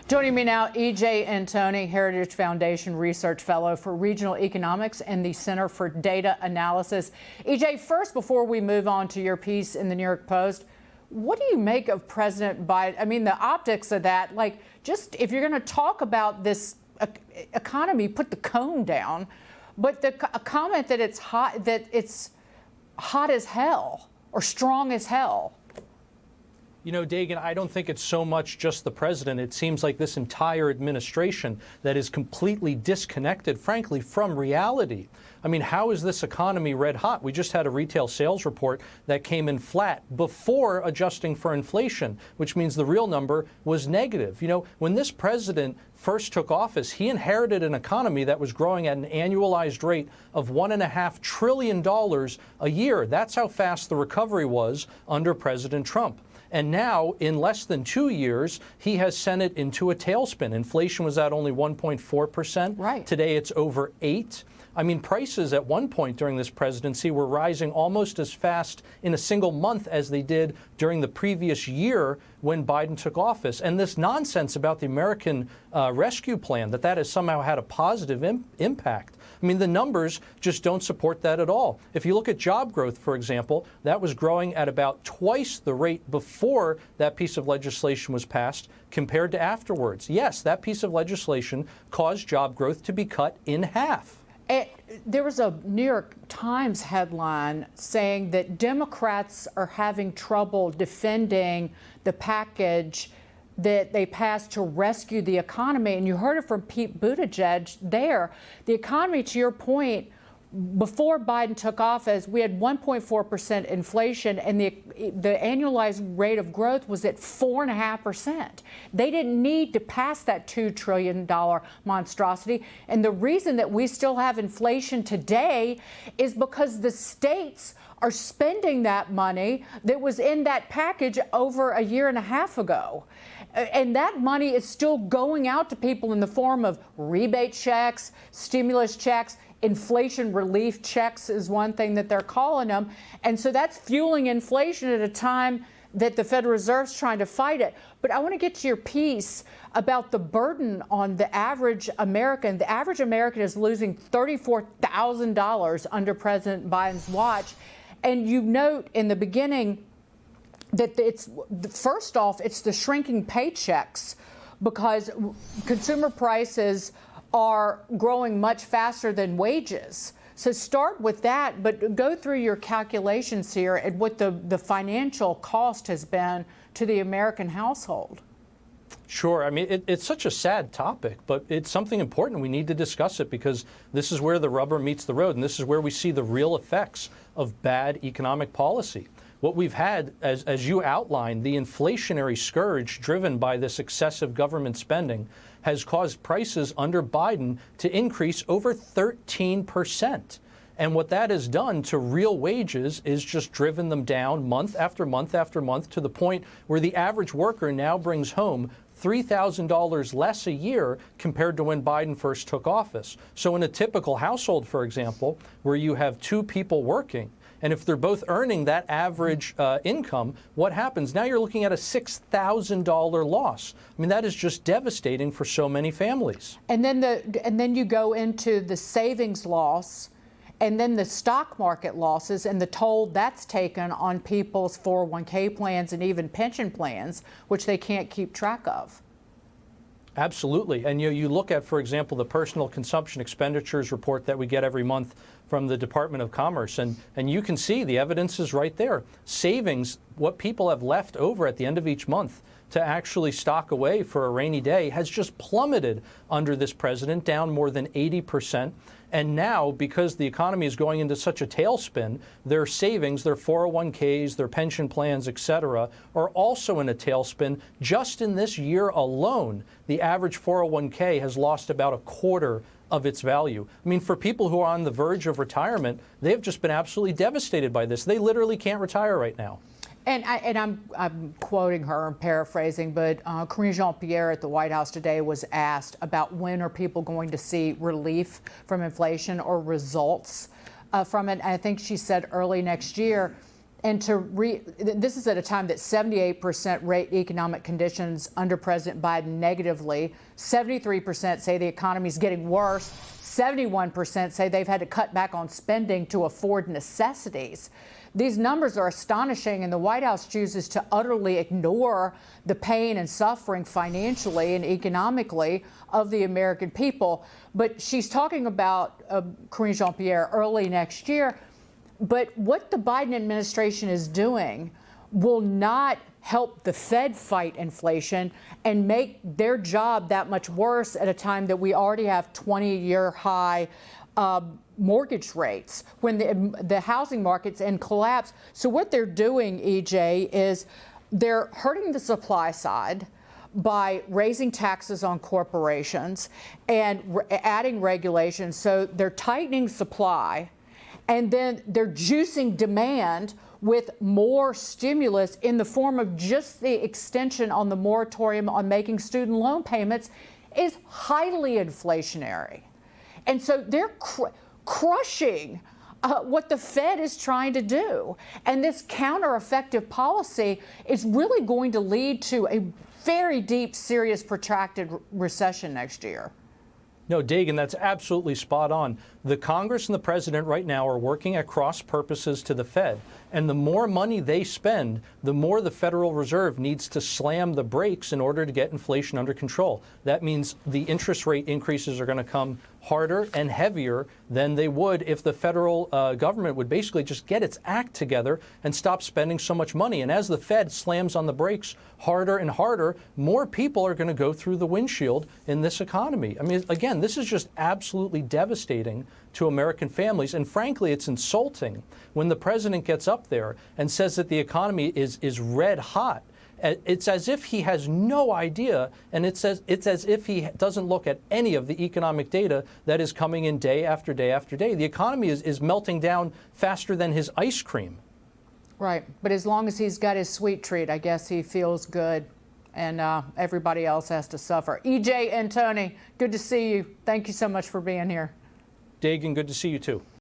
Joining me now, EJ Antoni, Heritage Foundation Research Fellow for Regional Economics and the Center for Data Analysis. EJ, first, before we move on to your piece in the New York Post, what do you make of President Biden? I mean, the optics of that, like, just if you're going to talk about this economy, put the cone down. But a comment that it's hot as hell or strong as hell. You know, Dagan, I don't think it's so much just the president. It seems like this entire administration that is completely disconnected, frankly, from reality. I mean, how is this economy red hot? We just had a retail sales report that came in flat before adjusting for inflation, which means the real number was negative. You know, when this president first took office, he inherited an economy that was growing at an annualized rate of $1.5 trillion a year. That's how fast the recovery was under President Trump. And now, in less than 2 years, he has sent it into a tailspin. Inflation was at only 1.4%. Right. Today, it's over 8%. I mean, prices at one point during this presidency were rising almost as fast in a single month as they did during the previous year when Biden took office. And this nonsense about the American Rescue Plan, that has somehow had a positive impact. I mean, the numbers just don't support that at all. If you look at job growth, for example, that was growing at about twice the rate before that piece of legislation was passed compared to afterwards. Yes, that piece of legislation caused job growth to be cut in half. There was a New York Times headline saying that Democrats are having trouble defending the package that they passed to rescue the economy. And you heard it from Pete Buttigieg there. The economy, to your point, before Biden took office, we had 1.4% inflation, and the annualized rate of growth was at 4.5%. They didn't need to pass that $2 trillion monstrosity. And the reason that we still have inflation today is because the states are spending that money that was in that package over a year and a half ago. And that money is still going out to people in the form of rebate checks, stimulus checks. Inflation relief checks is one thing that they're calling them. And so that's fueling inflation at a time that the Federal Reserve's trying to fight it. But I want to get to your piece about the burden on the average American. The average American is losing $34,000 under President Biden's watch. And you note in the beginning that it's, first off, it's the shrinking paychecks because consumer prices are growing much faster than wages. So start with that, but go through your calculations here at what the financial cost has been to the American household. Sure. I mean, it's such a sad topic, but it's something important. We need to discuss it because this is where the rubber meets the road, and this is where we see the real effects of bad economic policy. What we've had, as you outlined, the inflationary scourge driven by this excessive government spending has caused prices under Biden to increase over 13%. And what that has done to real wages is just driven them down month after month after month to the point where the average worker now brings home $3,000 less a year compared to when Biden first took office. So in a typical household, for example, where you have two people working, and if they're both earning that average income, what happens? Now you're looking at a $6,000 loss. I mean, that is just devastating for so many families. And then you go into the savings loss, and then the stock market losses and the toll that's taken on people's 401k plans and even pension plans, which they can't keep track of. Absolutely. And you look at, for example, the personal consumption expenditures report that we get every month from the Department of Commerce, and you can see the evidence is right there. Savings, what people have left over at the end of each month to actually stock away for a rainy day, has just plummeted under this president, down more than 80%. And now, because the economy is going into such a tailspin, their savings, their 401ks, their pension plans, et cetera, are also in a tailspin. Just in this year alone, the average 401k has lost about a quarter of its value. I mean, for people who are on the verge of retirement, they've just been absolutely devastated by this. They literally can't retire right now. And I'm quoting her and paraphrasing, but Karine Jean-Pierre at the White House today was asked about when are people going to see relief from inflation or results from it. I think she said early next year. And this is at a time that 78% rate economic conditions under President Biden negatively. 73% say the economy is getting worse. 71% say they've had to cut back on spending to afford necessities. These numbers are astonishing, and the White House chooses to utterly ignore the pain and suffering financially and economically of the American people. But she's talking about, Karine Jean-Pierre, early next year. But what the Biden administration is doing will not help the Fed fight inflation and make their job that much worse at a time that we already have 20-year high mortgage rates, when the housing market's in collapse. So what they're doing, EJ, is they're hurting the supply side by raising taxes on corporations and adding regulations. So they're tightening supply, and then they're juicing demand with more stimulus in the form of just the extension on the moratorium on making student loan payments is highly inflationary. And so they're crushing what the Fed is trying to do. And this counter-effective policy is really going to lead to a very deep, serious, protracted recession next year. No, Dagan, that's absolutely spot on. The Congress and the president right now are working at cross purposes to the Fed. And the more money they spend, the more the Federal Reserve needs to slam the brakes in order to get inflation under control. That means the interest rate increases are going to come harder and heavier than they would if the federal government would basically just get its act together and stop spending so much money. And as the Fed slams on the brakes harder and harder, more people are going to go through the windshield in this economy. I mean, again, this is just absolutely devastating to American families. And frankly, it's insulting when the president gets up there and says that the economy is red hot. It's as if he has no idea, and it's as if he doesn't look at any of the economic data that is coming in day after day after day. The economy is melting down faster than his ice cream. Right. But as long as he's got his sweet treat, I guess he feels good, and everybody else has to suffer. EJ Antoni, good to see you. Thank you so much for being here. Dagan, good to see you too.